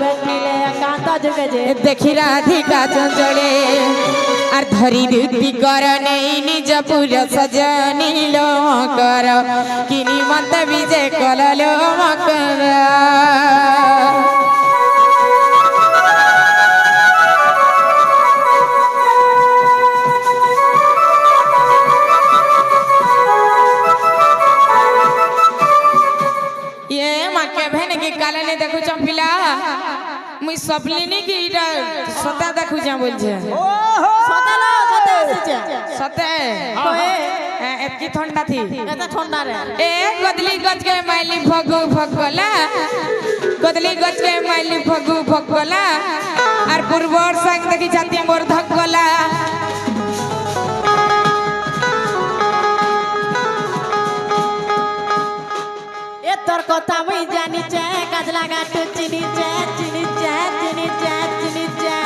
बैठिले कांता जगे जे देखी राधिका चंचले আর ধরি রীতি কর নেই নিজ পুর সজনিল কর কিনি মত বিজে কললো মকর ये माके बहन के काले ने देखु चंपिला मुई सपलिनी की इटा सता देखु जा बोल छे सतेलो सते आसीचे सते ओए एतकी ठंडा थी एता ठंडा रे ए गदली गज के माइली फगु फगला गदली गज के माइली फगु फगला और पूर्वर संग देखि जाती मोर धगला ए तोर কথা মই জানি ছে কাজলা গাট চিনি ছে চিনি ছে চিনি ছে চিনি ছে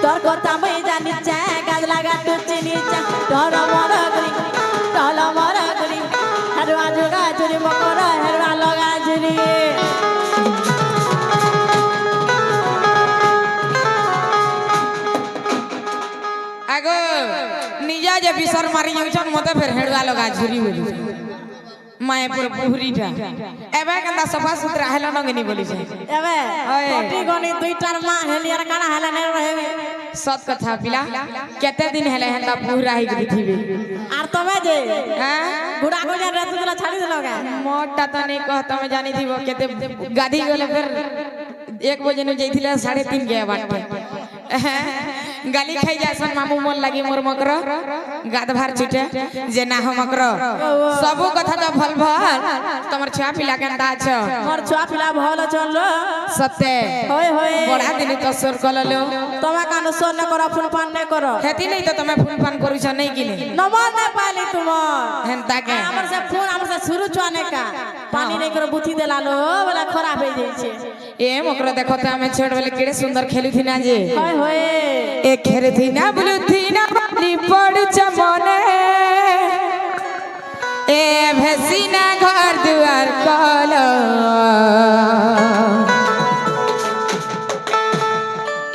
তোর কথা মই জানি ছে কাজলা গাট চিনি ছে ঢল মরা গরি হরবা জোগা চুরি মকর হরবা লগা চুরি आगो निजा जे बिसर मारी जाउछन मते फेर हेडवा लगा झुरी बोली माय पर पुहरीटा एबे कंदा सफा सुथरा हेला नगनी बोली छे एबे कोटी गनी दुईटार मां हेलियर काना हेला ने रहबे सत कथा पिला केते दिन हेले हेंदा पुहरा ही गई थीबे आर तबे जे हां गुडा गुडा रात तुला छाड़ी देलगा मोटा त नहीं कहत में जानी थीबो केते गाधी गले फिर 1 बजे न जइथिले 3:30 के बाटे गाली खाई जासन मामू मन लागी मोर मकर गाद भार छुटे जे ना हम मकर सबो कथा तो भल भल तमर छुआ पिला केंदा छ मोर छुआ पिला भल चलो सत्य होय होय बड़ा दिन तो सोर कललो तमे कान सोर न कर फुल पान न कर हेती नहीं तो तमे फुल पान करू छ नहीं किने नमन न पाली तुम हेंता के हमर से फोन हमर से शुरू छुआने का पानी नहीं कर बुथी देला लो वाला खराब हो जाई छे ए मकर देखो त हमें छोड़ वाले केड़े सुंदर खेलु थी ना जे होय होय ए खेर थी ना बुलु थी ना बाली पड़ चमने ए भेसिना घर दुआर कलो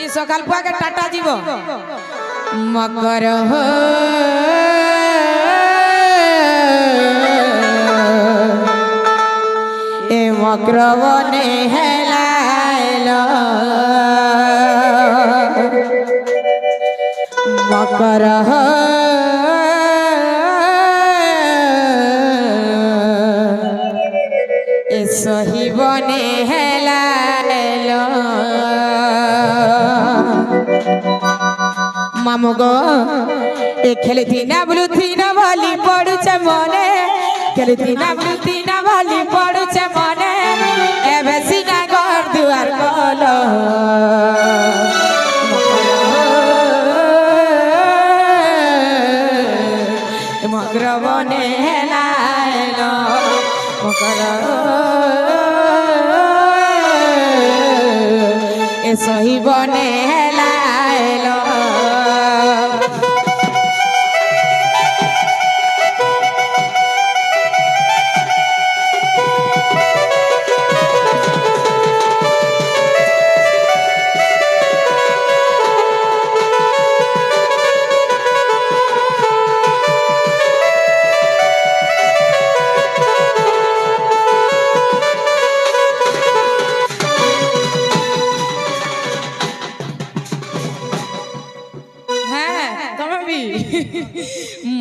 ई सकाल पुआ के टाटा जीवो मकर हो ए मकर बने हेलाइलो मकर हो ए सही बने हेलाइलो मामू गो ए खेली थी ना बुलू थी ना वाली पड़ चमने खेली थी ना बुलू थी ना वाली पड़ चमने ए भेसिना घर दुआर कलो मकर बने हेलाइलो मकर ए सही बने हेलाइलो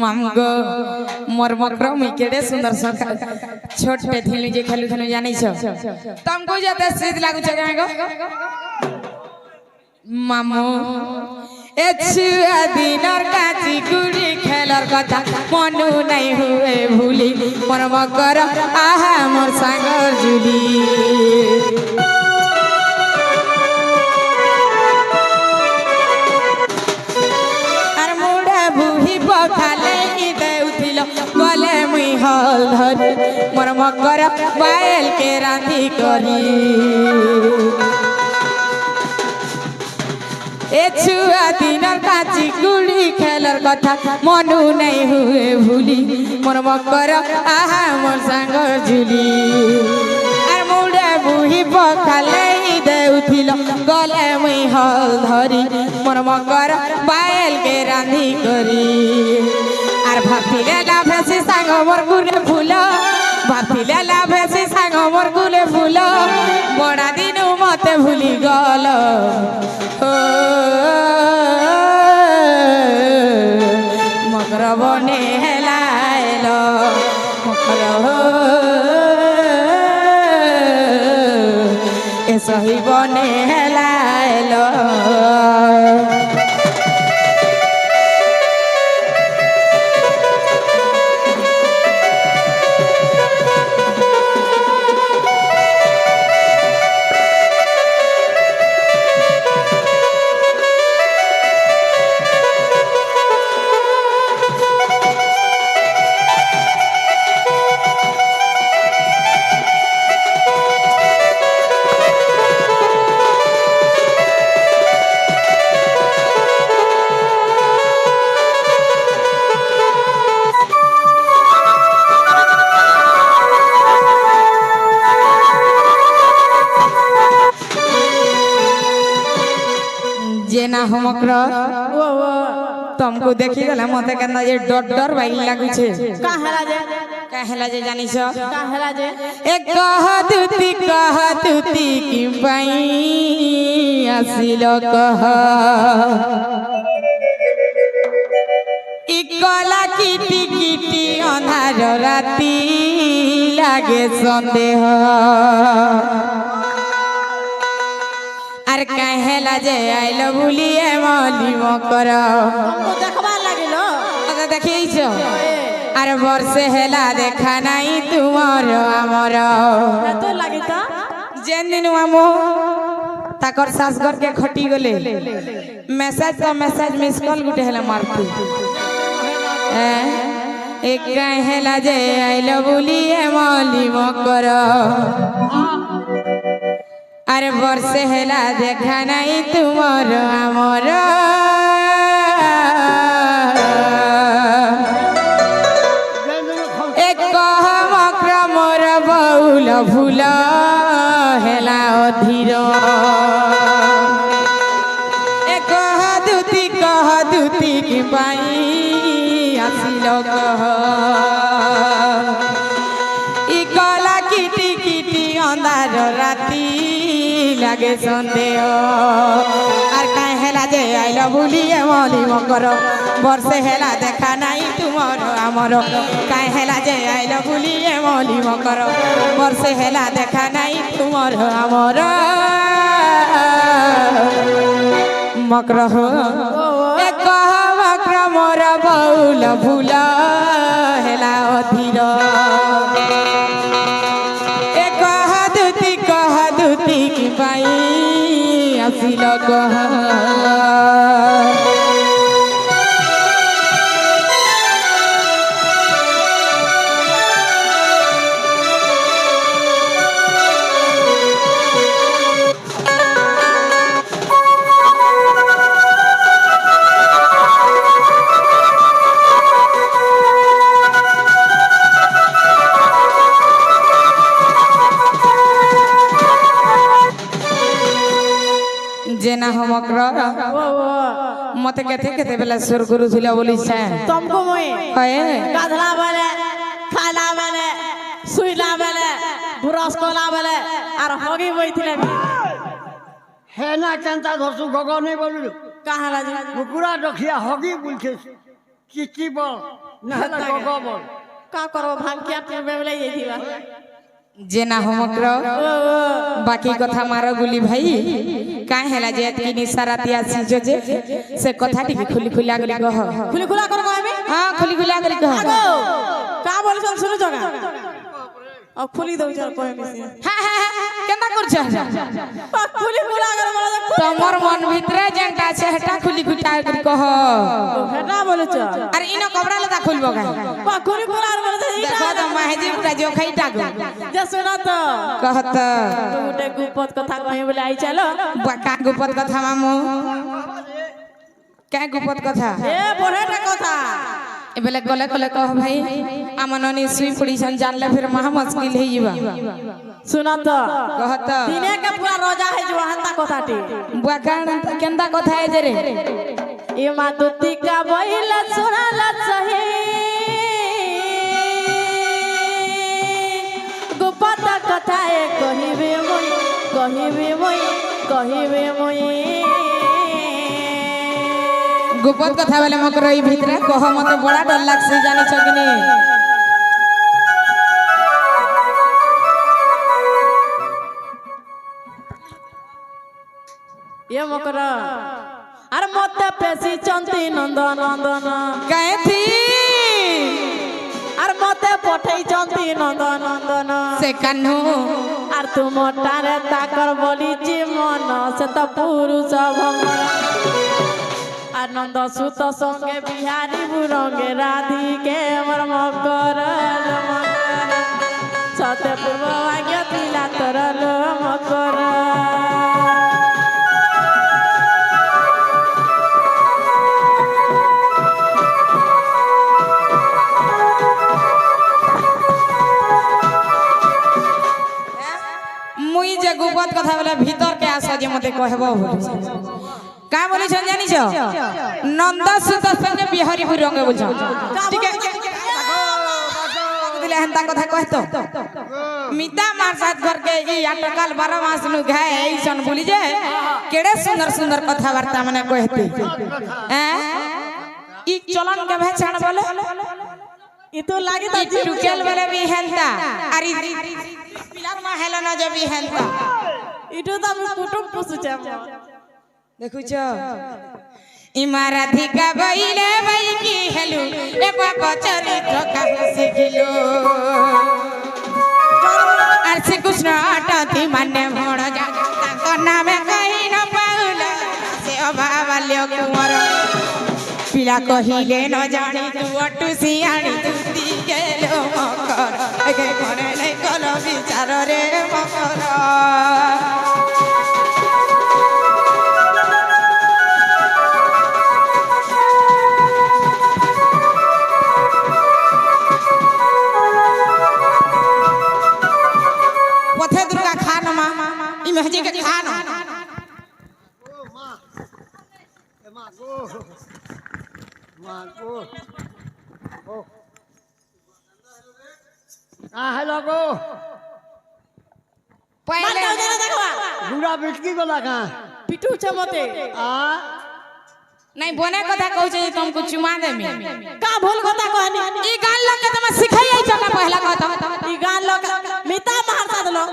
मामगो मोर मकर मुई केडे सुंदर सखा छोटे थिली जे खेलु थनु जानि छ तुमको जते सीध लागु छ गो मामू ए छुआ दिनर काची गुड़ी खेलर कथा मनु नहीं हुए भूली मोर मकर आहा मोर सागर जुली गले मुई हल धरी मोर मकर बायल के रांधी करी ए छुआ दिनर काची गुड़ी खेलर कथा मनु नहीं हुए भूली मोर मकर आहा मोर सागर जुली आर मुड़े बुही पखाले देउथि চাউল ধরি মোর মকর বাইল কে রান্ধি করি আর ভাবিলে লাভেছি সাঙ্গ মোর গুলে ফুল ভাবিলে লাভেছি সাঙ্গ মোর গুলে ফুল বড়া দিন মতে ভুলি গল মকর বনে হেলাইল মকর সহি বনে হেলাইল जेना हमकर तुमको देखी गला मते केना जे डर डर बाइल लागु छे काहेला जे जानी छ एक कह तुती की पाई आसिलो कह इकला किटी किटी अंधार राती लागे संदेह আর কাহেলা যে আইলো ভুলিয়ে মলি মকর দেখবা লাগিল দেখিছ আর বর্ষে হেলা দেখা নাই তোমার আমার তো লাগি তো যেন দিন আমো তাকর শাসগর কে খটি গলে মেসেজ তো মেসেজ মিস কল গুটে হেলা মারতু এক কাহেলা যে আইলো ভুলিয়ে মলি মকর আরে বর্ষে হেলা দেখা নাই তোমার আমার এক মকর মোর বউল ফুল হেলা অধীর এক দুতি কি পাই আসিল কহ ই কলা কিটি কিটি অন্ধার রাতি লাগে সন্দেহ আর কাই হেলা যে আইল ভুলিয়ে মলি মকর বর্ষে হেলা দেখা নাই তোমার আমার কাই হেলা যে আইল ভুলিয়ে মলি মকর বর্ষে হেলা দেখা নাই তোমার আমার মকর এক মকর মোর বউল ফুল হেলা অধীর কি পাই আসিল কহ जेना हमकर मते केते केते बेला सुर गुरु झुला बोली छे तुमको मोए है गाधला वाले खाला वाले सुईला वाले ब्रश कोला वाले আর হগি বইছিলে হে না চিন্তা ধরছু গগ নেই বললু কাহালা জি কুকুরা রখিয়া হগি বলছে চিচি বল না গগ বল কা করব ভাগ্য কে বেবলে যাইতিবা जेना हमकर बाकी कथा मारो गुली भाई काहे हेला जे की निसारातिया सीजो जे से कथा टिके खुली खुला गली कह खुली खुला कर कहबे हां खुली खुला गली कह का बोलछन सुनो जगा अब खुली दउ चल कहबे हां केना करछ खुली खुला कर बोल तमर मन भितरे जेंटा छे हेटा खुली खुला गली कह हेटा बोलछ अरे इनो कपड़ा लता खुलबो का खुली खुला कर बोल देखो त महजी का जो खैटा गो जे सुना तो कहत गुटे गुपत कथा कहि बोले आई चलो का गुपत कथा मामू क्या गुपत कथा ए बड़ेटा कथा এবেলে গলে গলে কহ ভাই আমার ননি শুই পড়িছন জানলে ফির মহা মুশকিল হই যাবা सुना तो कहत दिने के पूरा रोजा है जो हंता कोथाटी बुआ केंदा কথা है जे रे ई मातुती का बहिला सुनाला सही गोपत कथा है कहिबे मोई कहिबे मोई कहिबे मोई गुपत কথা বেলে মকর এই ভিতরে কহ মতে বড়া ডর লাগছে জানিছ কি নি ये मकरा अरे मत पेशी चंती नंदन नंदन काहे थी अरे मत पठई चंती नंदन नंदन से कान्हू আর তুমটারে তাকর বলিছি মন সে তো পুরুষ ভমর আনন্দ সুত সঙ্গে বিহারি বুরঙ্গে রাধিকে আমার মকর সতে পূর্ব ভাগ্য দিলা তোর লো মকর মুই যে গুপত কথা বলে ভিতর কে আসা যে মতে কহব বলিছ কা বলিছ জানিছ নন্দ সুত সঙ্গে বিহারীপুর রঙে বলছ ঠিক আছে দিলে হেনতা কথা কহত মিতা মার সাথ ঘর के ई अटकल 12 मास नु घाय ऐसन बोली जे केड़े सुंदर सुंदर कथा वार्ता माने कहती हैं ई चलन के भे बोले इ तो लागे तो ई टुकेल वाले भी हेलता अरे पिलर में हेलो ना जे भी हेलता इटो तो हम कुटुम पुछुछे देखु छ इमारती बइले बइ की हेलु एक चरित्र कहां सिखिलो আর শ্রীকৃষ্ণ আটতি মানে ভণ তাঙ্ক নামে কহি ন পাউল সে অভাবাল্য কুমার পিলা কহিলে ন জানি তু অটু সিয়ানি তুতি গেলো মকর একে কোনে নাই কল বিচার রে মকর पथे दुर्गा खान मा ई महजी के खान हेलो गो पहले बुरा बिटकी गला कहाँ पिटू छे मते आ नहीं बोने कथा कहू जे तुमको चुमा देमी का भूल कथा कहनी ई गान लग के तुम सिखाई आई चला पहला कहता इ गान लोग मिता मारता दलो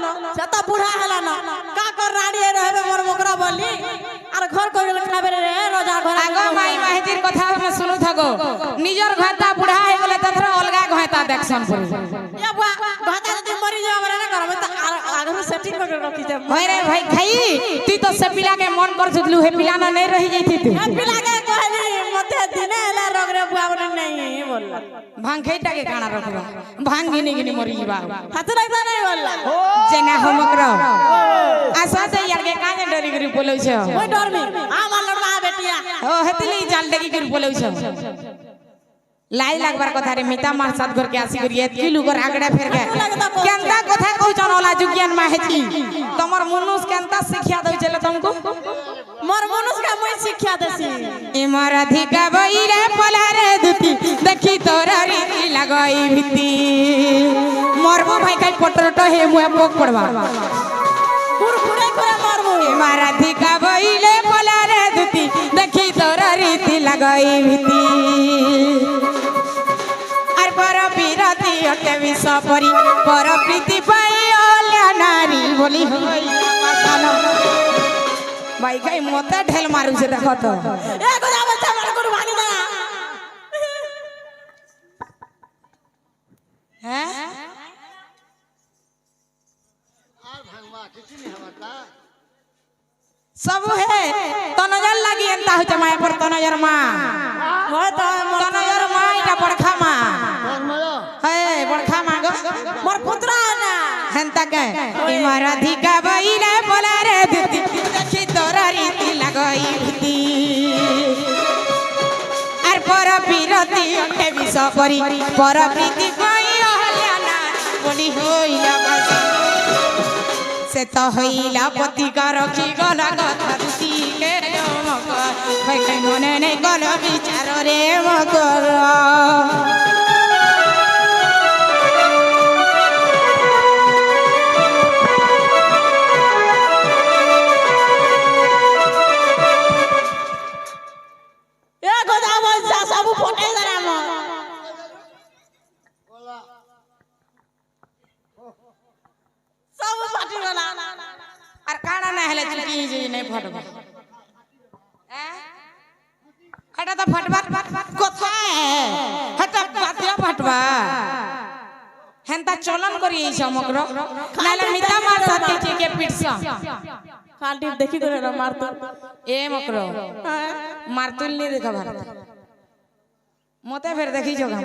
सता बूढ़ा हला ना का कर रानी रहबे मोर मोकरा बोली और घर को खाबे रे रोजा घर आगो माई महजीर कथा में सुनु थगो निजर घाता बुढ़ा है बोले तथरा अलगा घाता देखसन पड़ी ये बुआ घाता जदी मरी जाए हमरा ना करबे त आगु सेटिंग कर रखी दे होय रे भाई खाई तू तो से पिला के मन कर जुदलू हे पिला ना नहीं रही जैती तू पिला के कहली मते दिने हला रोग रे बुआ बन नहीं बोल भांग खेटा के काना रखबा भांग गिनी गिनी मरी जीवा हाथ लगता नहीं बोल जेना हमकरो आसा से यार के काजे डरी गरी बोलै छ ओय डर में आ लड़का बेटिया ओ हेतली जाल डेगी गरी बोलै छ लाई लागबार कथा रे मिता मार साथ घर के आसी करी एतकी लुगर आगड़े फेर के केंता कथा कहू जन ओला जुगियन मा हेची तमर मनुष्य केंता शिक्षा दउ चले तुमको मोर मनुष्य का मैं शिक्षा देसी इमर अधिका बइरे पलारे दुती देखी तोरा रीति लगाई भिती मोरबो भाई काई पटरटो हे मुए पोक पड़वा कुरकुरे करे मारबो इमर अधिका बइले पलारे दुती देखी तोरा रीति लगाई भिती आर पर बिरती अटे विष परी पर प्रीति पाई ओल्या नारी बोली होई माथानो भाई काई मते ढेल मारू से देखो तो ए गोदा बच्चा मार को भानी दे हैं सब है तो नजर लगी एंता हो जमाए पर तो नजर मां हो तो तो नजर मां इटा बड़खा मां है बड़खा मां गो मोर पुत्रा ना हेंता के इमर अधिका बइले बोला रे दीदी देखी तोरा रीति लगई भीती आर पर बिरती अटे বিষ পরি পর প্রীতি কই হইলা না বলি হইলা ভাষা সে তো হইলা পতিকার কি গলা কথা দুটি কে মকর ভাই খাই মনে নেই গল বিচার রে মকর এ কথা বলছা সব ফটে দাঁড়া মো সব ফাটি গলা আর কাড়া না হেলে চুকি যে নাই ফটবা এটা তো ফটবা কথা হেটা পাতিয়া ফটবা হেনতা চলন করি এই সমগ্র নালে মিতা মার সাথে কে পিটছা খালটি দেখি করে না মারতো এ মকর মারতুল নি দেখা ভারত মতে ফের দেখি জগা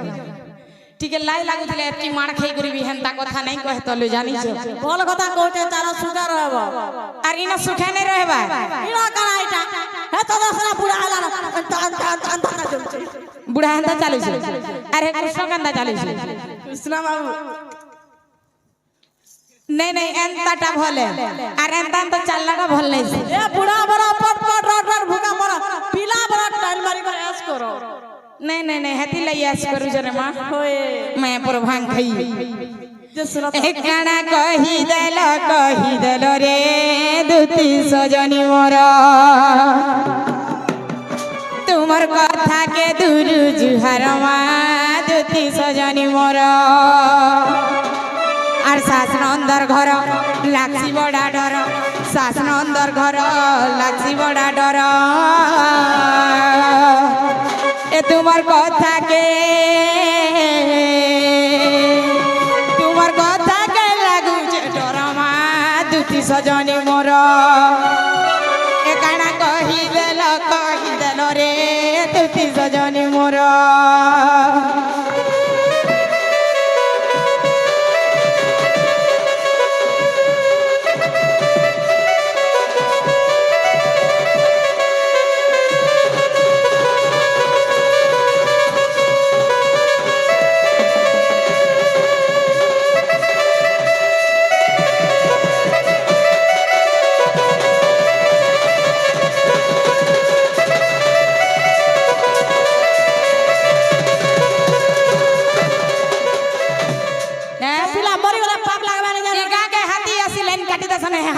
ঠিক লাই লাগুছিলে এতি মার খাই করিবি হেনতা কথা নাই কহে তলে জানিছ ভাল কথা কইতে তারা সুখা रहब আর ইনা সুখে নাই রহবা ইনা কানা এটা হে তো দসরা বুড়া হলা না বুড়া হেনতা চালিছে আরে কৃষ্ণ কান্দা চালিছে কৃষ্ণ বাবু नहीं नहीं एंताटा भले अरे एंता तो चलना भल नहीं से ए बुढ़ा बड़ा पट पट रट रट भूखा मरा पीला बड़ा टाइल मारी कर ऐस करो नहीं नहीं नहीं हती लई ऐस करू जरे मां होए मैं पर भांग खाई जे सुनो एक गाना कही देलो रे दुती सजनी मोरा तुमर कथा के दूर जुहार मा दुती सजनी मोरा আর শাসন অন্দর ঘর লাগছি বড়া ডর শাসন অন্দর ঘর লাগছি বড়া ডর এ তোমার কথা কে লাগুছে ডর মা দুটি সজনী মোর এ কাଣା কহিদেল রে দুটি সজনী মোর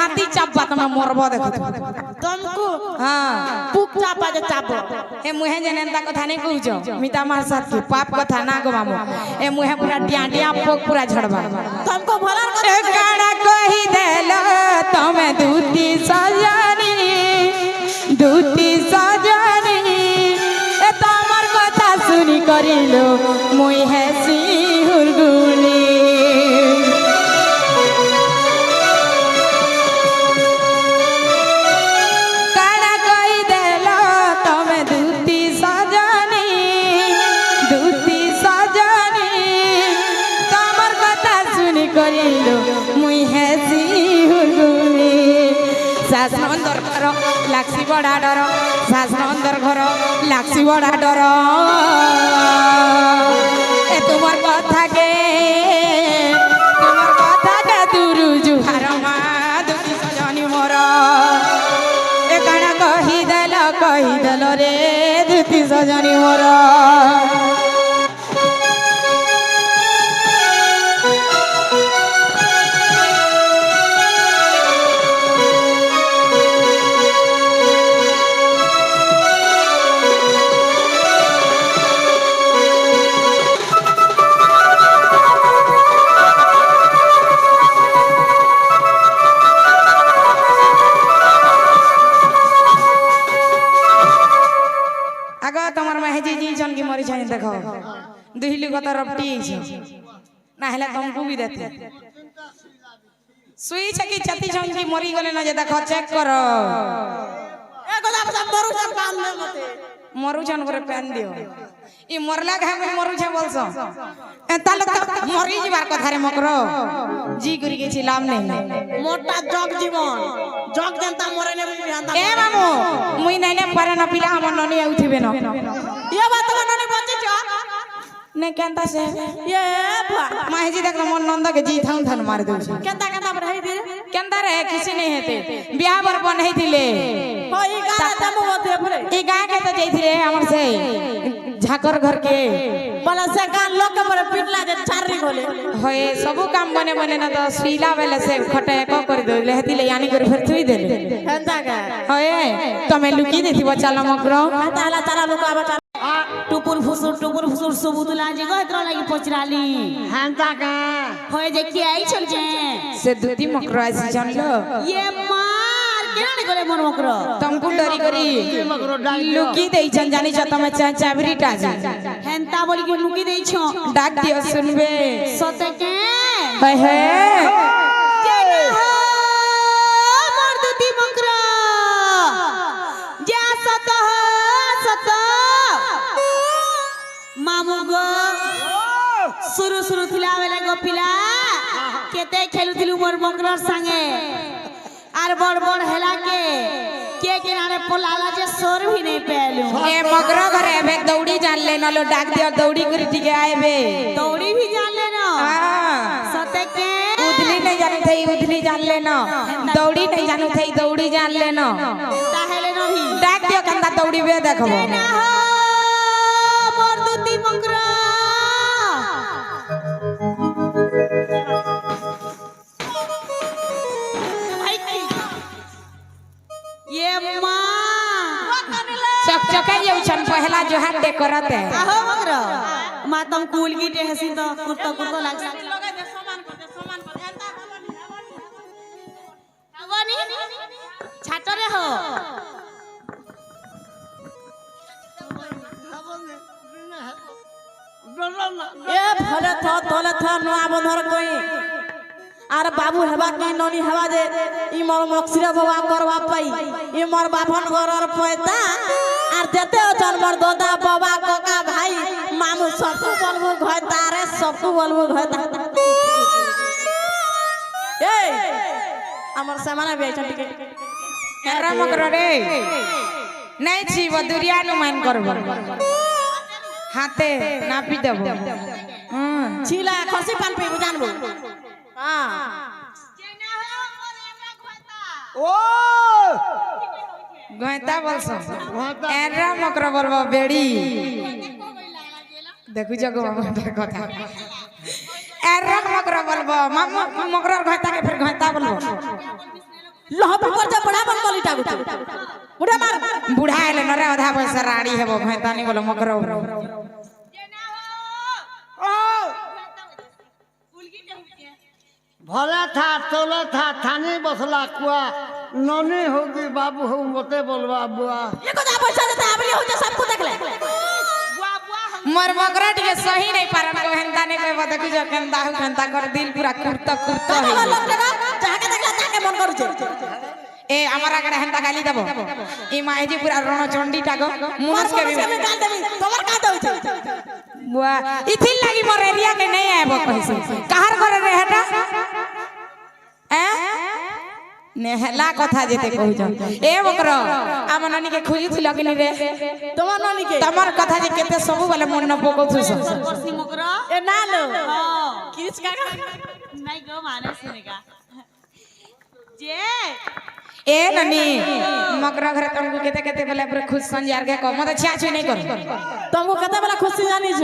हाथी चापा तुम मोरबो देखो तुमको हां पुक चापा जे चापो ए मुहे जनेंता कथा नहीं कहूछ मिता मार साथ की पाप कथा ना गवामो ए मुहे पूरा डिया पोक पूरा झड़बा तुमको भला काड़ा कही देलो तमे दूती सजनी ए तमर कथा सुनी करिलो मुई हेसी हुरगुनी শাসন অন্দর ঘর লাগছি বড়া ডর শাসন অন্দর ঘর লাগছি বড়া ডর এ তোমার কথা কে দুরু জুহার মা দুটি সজনী মোর এ কাଣା কহিদেল রে দুটি সজনী মোর देखो दुहिली कत रपटी ना हेले तुमको भी देते सुई छकी छती छंकी मरी गले ना जे देखो चेक करो ए गोदा बसा मरू छन बांध दे मते मरू छन करे पेन दियो ई मरला घा में मरू छे बोलसो ए ताले त मरी जीवार कथा रे मकरो जी करी के छी लाभ नहीं मोटा जग जीवन जग जनता मरे ने बिहान ए मामू मुई नहीं ने परे न पिला हमर ननी उठिबे न ये बात ननी बच्चे छ नहीं केंता से ये भा माहेजी देख मोर नंदा के जी थाउन थान मार दउ छै केंता केंता बरही दिल केंता रे किसी नहीं हेते बियाह बर बनई दिले हो ई गाना तमु होते परे ई गाय के तो जइथिले हमर से झाकर घर के बला से गान लोग के पर पिटला जे चारी गोले होए सबु काम बने बने ना तो सीला वेले से खटे क कर देले हेतिले यानी कर फिर थुई देले केंता का होए तमे लुकी देथि बच्चा लमकरो ताला ताला लोग आबा टुपुर फुसुर सुबुदुला जी गत्र लागि पचराली हेंता का होय जे की आई छल जे से दुती मकरो आसी जानलो ये मार केना करे मन मकरो तुमको डरी करी मकरो डाक लुकी देई छन जानी छ तमे चाबरी टाजी हेंता बोली के लुकी देई छो डाक दियो सुनबे सते के हाय हाय मोर दुती मकरो जा सत मामू गो शुरू थिला बेले गपिला केते खेलुथिलु मोर मकरर संगे आर बड़ हेला के किनारे पोलाला जे सोर भी नहीं पेलु ए मकरो घरे बे दौड़ी जान ले नलो डाक दियो दौड़ी करी ठीक आएबे दौड़ी भी जान ले न हां सते के उदली नहीं जान थई उदली जान ले न दौड़ी नहीं जानू थई दौड़ी जान ले न ताहेले न भी डाक दियो कंदा दौड़ी बे देखबो ना हो मोर दुती मकरा ये मां चकचका ये छन पहला जो हाथ दे करत है आहो मकरा मा तुम कूल की टे हसी तो कुर्ता लाग हवनी छाटरे हो ए भले थ तले थ नया बंधर कोई आर बाबू हेबा के ननी हेबा जे ई मोर मक्सिरा बाबा करवा पाई ई मोर बाभन घरर पैता आर देते जन मोर दादा बाबा काका भाई मामू सबको बोलबो घता रे सबको बोलबो घता ए हमर सामान बेच टिके राम करो रे नहीं छी वो दुरिया नु मान करबो हाथे नापी देबो छिला खसी पान पे जानबो हां ओ गयता बोलसो एरा मकरा बोलबो बेड़ी देखु जगो मामा कथा एरा मकरा बोलबो मामा मकरा गयता के फिर गयता बोलबो लहब पर जा बड़ा बन गलीटा गुटा बुढ़ा मार बूढ़ा आइले नरे आधा बयस राड़ी हेबो गयता नहीं बोलो मकरा भला था तोला था थाने बसला कुआ ननी होगी बाबू हो मते बोलवा बुआ ये को जा पैसा देता आबली हो जा सबको देख ले मोर मकरा के सही नहीं पारन को हेंता ने कहबो देखु जो केंता हु केंता कर दिल पूरा कुर्ता कुर्ता तो है लोग जगह जाके देखला ताके मन करू छे ए हमारा गरे हेंता गाली देबो ई माईजी पूरा रण चंडी टागो मुनस के भी गाल देबी तोमर का दउ छे बुआ इथिल लागी मोर एरिया के नहीं आबो कहिसे कहर करे रे हेटा नेहला कथा जेते कहू छ ए बकरो आम ननी के खोजी थी लगनी रे तोमर ननी के तमर कथा जे केते सब बोले मन न पको थुस करसी मकरा ए ना लो किस का नहीं गो माने सुनेगा जे ए ननी मकरा घर तुमको केते केते बोले पूरे खुश संजार के को मत छा छुई नहीं कर तुमको कते वाला खुशी जानी छ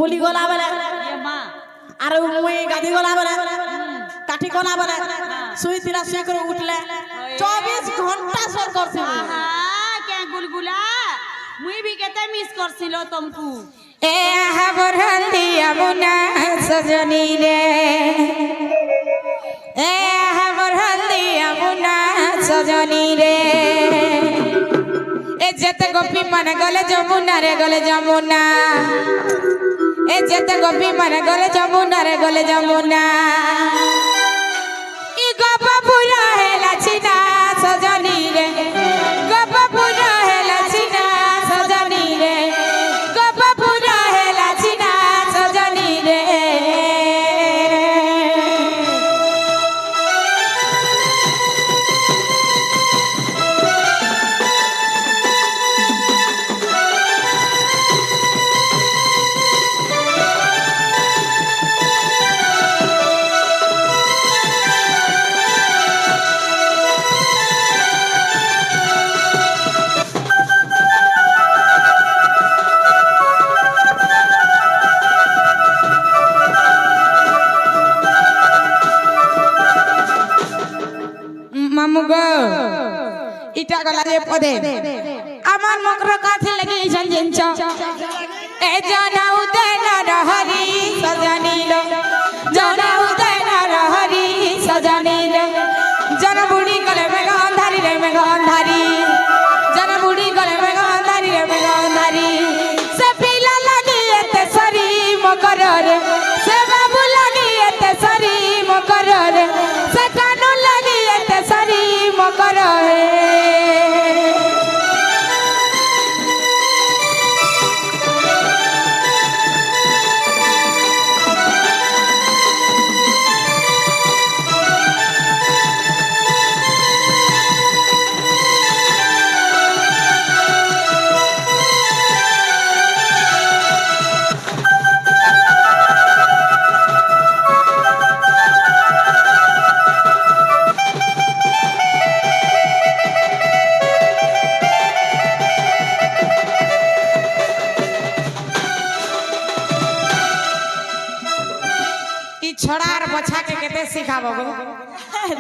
बोली गोला वाला ये मां अरे मुई गादी गोला वाला काठी कोना वाला सुई तिला सुई कर उठले 24 घंटा सर करसी हां क्या गुलगुला मुई भी केते मिस करसिलो तुमको ए हबरंदी अमुना सजनी रे ए हबरंदी अमुना सजनी रे ए जते गोपी मन गले जमुना रे गले जमुना ए जते गोपी मन गले जमुना रे गले जमुना ई गोप पूरा है लचिना सजनी रे गोप पूरा है लचिना सजनी रे गोप पूरा है लचिना सजनी रे ইটা গলা যে পদে আমার মকর কাছে লাগি জঞ্জিঞ্চ এ জানা উদয় নরহরি সজনীল জানা উদয় নরহরি সজনীল জন বুড়ি গলে মেঘ অন্ধারি রে মেঘ অন্ধারি জন বুড়ি গলে মেঘ অন্ধারি রে মেঘ অন্ধারি সে পিলা লাগি এতে সরি মকর রে সে বাবু লাগি এতে সরি মকর রে সে কানু লাগি এতে সরি মকর রে ছড়ার বছা কে কেতে শিখাবো গো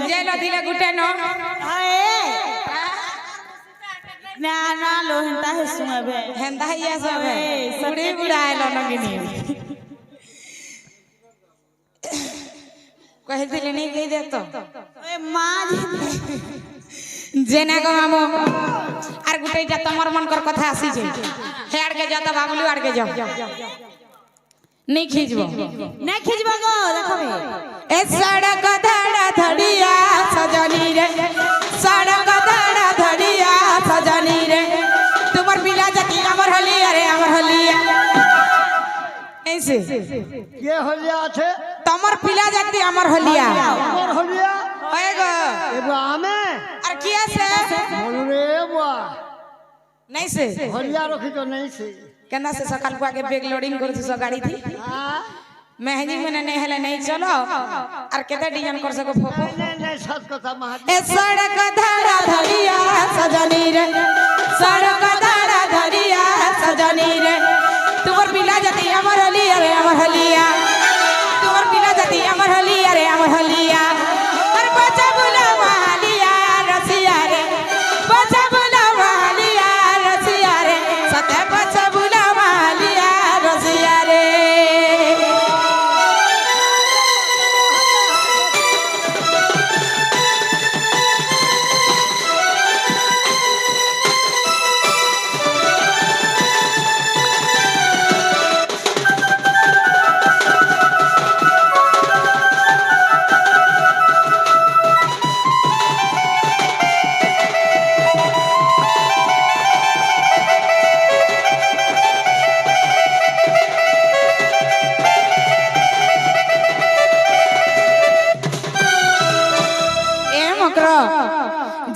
জেল দিলে গুটে ন না না লো হেন্তা হে সুমাবে হেন্দা ইয়া সবে বুড়ি বুড়া এলো নগিনি কহিলি নি কই দে তো এ মা জেনা গো মামু আর গুটে যা তোমার মনকর কথা আসিছে হে আড়কে যা তো বাবলু আড়কে যাও नहीं खींचबो नहीं खींचबो गो देखबे ए सड़क धड़ा धड़िया सजनी रे सड़क धड़ा धड़िया सजनी रे तुम्हार पिला जाती अमर होली अरे अमर होलिया ऐसे কে হলিয়া আছে তোমার পিলা जाती अमर होलिया আমার হলিয়া होए गो এবার আমি और किया से বলরে বুয়া नहीं से হলিয়া রখি তো নেই সে कहना से सकाल को आगे बैग लोडिंग कर सो गाड़ी थी महंगी में नहीं हले नहीं चलो और केते डिजाइन कर सको फोटो नहीं सच কথা মহাত ए सड़क धड़ा धड़िया सजनी रे सड़क धड़ा धड़िया सजनी रे तुम्हार पिला जाती अमर होली अरे अमर होलिया तुम्हार पिला जाती अमर होली अरे अमर होलिया और बचा बुला महालिया रसिया रे बचा बुला महालिया रसिया रे सते बचा बुला महालिया रसिया रे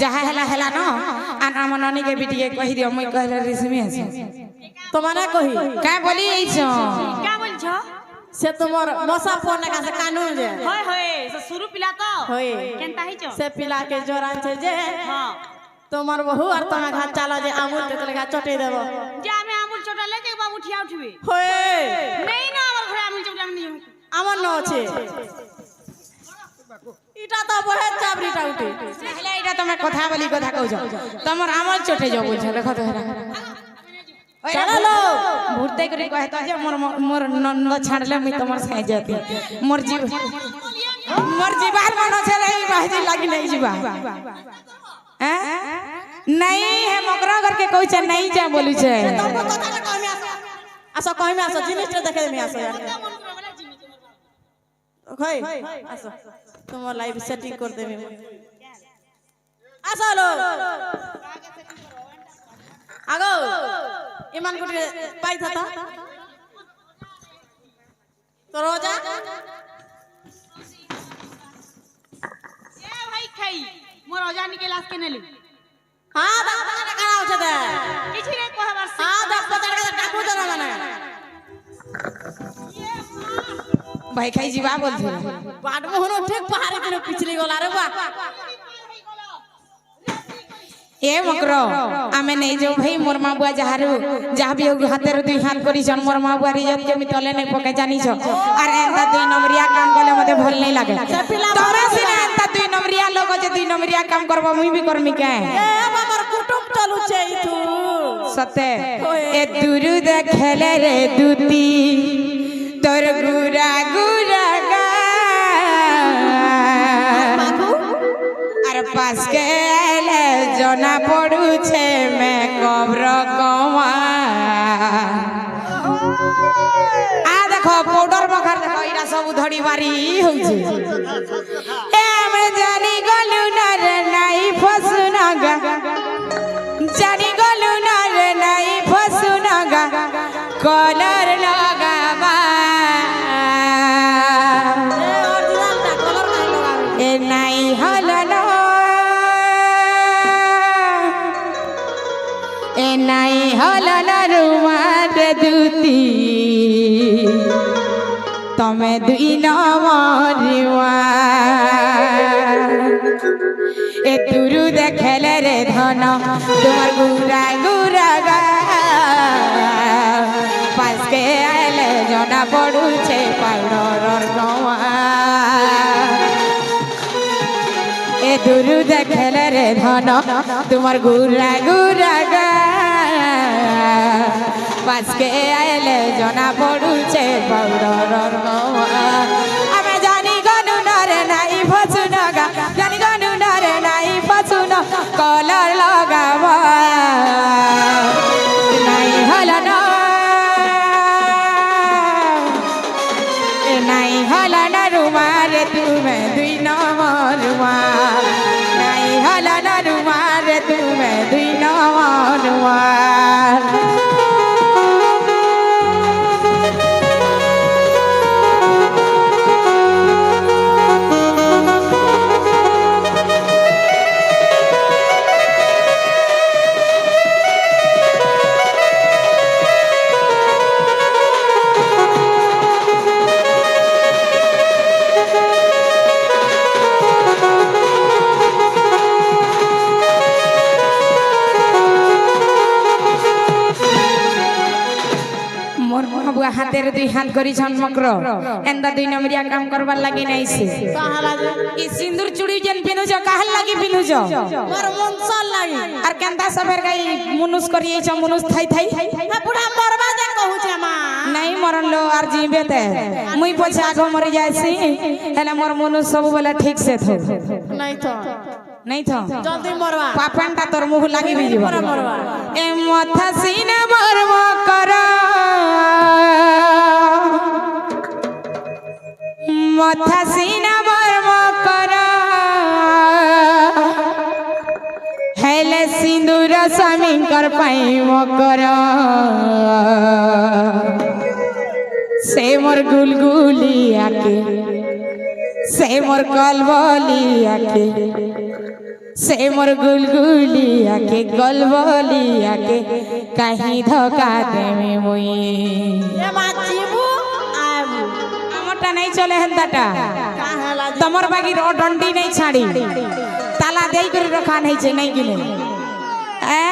जहा हेला हेला न आन हम ननी के बिटिए कहि दियो मई कहले रेशमी है তোমারে কহি का बोली छ क्या बोल छ से তোমার মশা ফোন का से कानून जे হয় হয় সে শুরু পিলা তো होय কেনতা হইছ से पिला के जोरान छे जे হ্যাঁ তোমার বহু আর তোমার ঘাট চালা যে আমুল তেতলে ঘাট চটে দেব যে আমি আমুল চটালে যে বাবু উঠিয়া উঠিবে होय নেই না আমার ঘরে আমুল চটা আমি নিয়ে আমার ন আছে ইটা তো বহে চাবরিটা উঠে हेला इटा तमे कथा बोली कथा कहू छ तमर आमल चटे जाओ बोल छ देखो तो हेला चला लो भूरते करे कहता जे मोर मोर नंद छाड़ले मई तमर साइ जाती मोर जीवार मन छले ई बाजी लागी नहीं जीवा हैं नहीं है मकरा घर के कहू छ नहीं जा बोलू छ तुमको कथा ना कहमे आसो कहमे आसो जिनिस देखे में आसो यार होय आसो তোমার লাইভ সেটিং করে দেবে আসো লো আগো ইমান কোটে পাই থাতা তো রোজা এ ভাই খাই মোর অজানি কে লাস কে নেলি হ্যাঁ দাদা টাকা আছে দে কিছু রে কহবার হ্যাঁ 10 টাকা টাকু দেনা মানে भाई खाई जीवा बोल छ बाट मोहन ठीक पहाड़ी दिन पिछली गला रे बा ए मकरो आमे नहीं जो भाई मोर मां बुआ जहारू जहा भी हाथे रे दुई हाथ करी जन मोर मां बुआ रिजत के मी तले नहीं पके जानी छ अरे एंता दुई नंबरिया काम गले मते भल नहीं लागे तोरा सिना एंता दुई नंबरिया लोग जे दुई नंबरिया काम करबो मुई भी करमी के ए हमर टुटुम चलुचे तू सते ए दुरु देखले रे दुती तोर गुरा गुरा गा अरे पास के आले जना पड़ू छे मैं कब्र कमा आ देखो पाउडर मखर देखो इरा सब धड़ी बारी होउछे ए मैं जानी गलु नर नाई फसुनागा जानी गलु नर नाई फसुनागा कलर लगावा ए नाई हलना ए नाई हलना रुमार दूती तमे दुई नमरिवा ए तुरु देखले रे धन तुम्हार गुरा गुरा गा पास के आले जना पड़ू छे पाउडर गवा ए तुरु देखले रे धन तुम्हार गुरा गुरा गा पास के आले जना पड़ू छे पाउडर गवा आमे जानी गनु नरे नाई फसुनगा जानी गनु नरे नाई फसुन कलर लगावा नाई हलना नाई हलना रुमारे तुमे दुई नमरुआ नाई हलना रुमारे तुमे दुई नमरुआ हाथेर दुई हाथ करी मकर एंदा दुई नंबरिया काम करबार लगी नहीं से ई सिंदूर चूड़ी जेन पिनुज काहल लगी पिनुज मोर मन सल लागी और केंदा सबेर गई मुनुस करिए छ मुनुस थाई थाई बुढ़ा मरबा जा कहू छे मां नहीं मरन लो और जीबे ते मुई पछे आगो मर जायसी हेले मोर मुनुस सब बेला ठीक से थो नहीं तो नहीं थो जल्दी मरवा पापनटा तोर मुह लागी भी जीवा मरवा ए मथा सीने मरवा करा मथा सीना मरवा करा हेले सिंदूर स्वामी कर पाई मकर से मोर गुलगुली आके से मोर कलबली आके से मोर गुलगुली आके गलबली आके कहीं धोखा देमी मुई ए मां जीबू आबू हमरटा नहीं चले हेंदाटा काहला तमर बागी रो डंडी नहीं छाड़ी ताला देई कर रखा नहीं छे नहीं गिने ए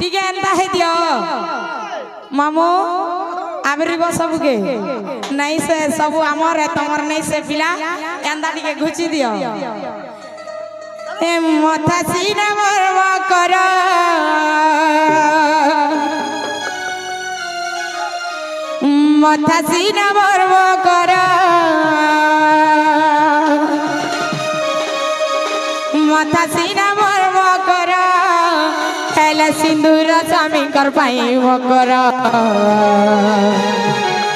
ठीक है एंदा है दियो मामू आबरी बो सब के नहीं से सब हमर है तमर नहीं से पिला एंदा टिके घुची दियो ए मथा सीना मरवा करा मथा सीना मरवा करा मथा सीना मरवा करा हेले सिंदूर स्वामी कर पाई मकर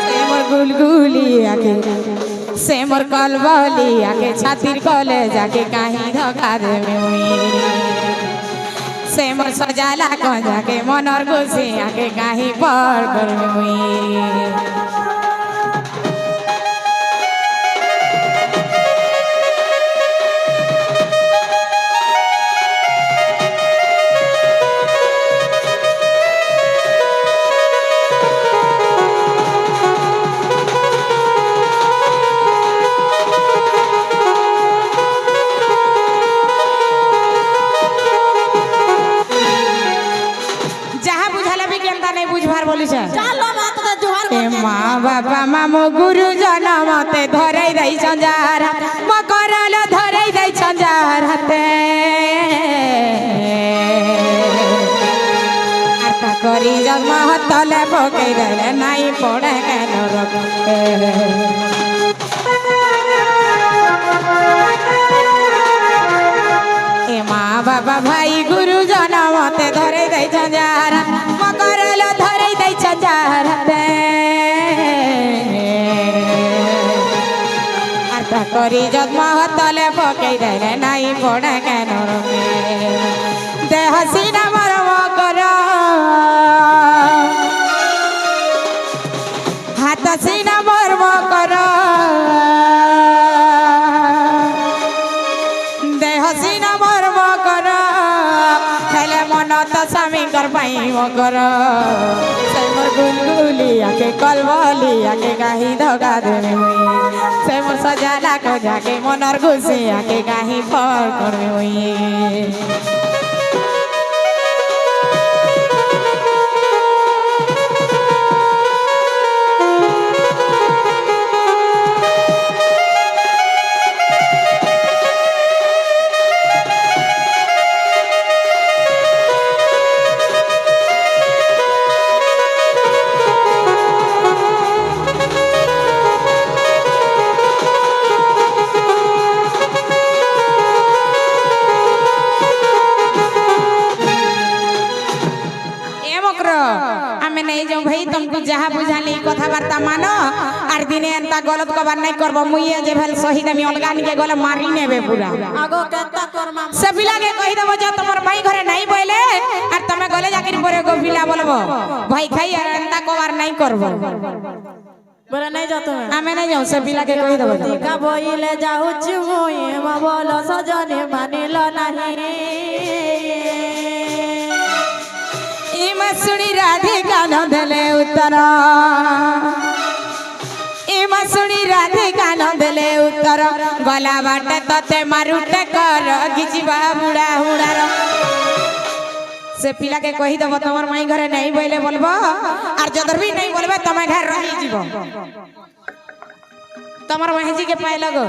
से मोर गुलगुली आके से मोर कलबली आके छातिर कले जाके कहीं धोखा देबे मुई से मोर सजाला को जाके मनर खुशी आके कहीं पर करबे मुई माँ बाबा मामो गुरुजन मते धरै दै संजार मकरल धरै दै संजार हते তলে পকাই দেলে নাই পড়ে কেন এ মা বাবা ভাই গুরুজন মতে ধরে দেইছ যার মকরল ধরে দেইছ যার আটা করি জন্ম তলে পকাই দেলে নাই পড়ে কেন দেহ সিনা মরম কর হাত সিনা মর্ম কর দেহ সিনা মর্ম কর হেলে মন তো স্বামীঙ্কর পাইব কর সে মোর গুলগুলি আকে কলবলি আকে গাহি ধগা দেবে সে মোর সজালা কজাকে মনর ঘুষি আকে গাহি ফল করবে আমি नहीं जाऊँ भाई तुमको जहाँ बुझाली कथबार्ता मानो और दिने एंता गलत कबार नहीं करबो मुइए जे भेल सही दमी अलगान के गले मारी नेबे पूरा আগো কেনতা করমা सबिला के कहि देबो जे तमर माई घरे नहीं बोले और तमे गले जाकिर परे गोबिला बोलबो भाई खाई और एंता कबार नहीं करबो বলে নাই যত আমি नहीं जाऊँ सबिला के कहि देबो টিকা বইলে যাউছি মুই মা বল সজনে মানিল নাহি मसुड़ी राधिका न देले उत्तर मसुड़ी राधिका न देले उत्तर गला बाटे तते मारुटे कर गिजिबा बुढ़ा हुड़ार से पिला के कहि देबो तमर माई घरे नहीं बोले बोलबो और जदर भी नहीं बोलबे तमे घर रही जीवो तमर माई जी के पाए लगो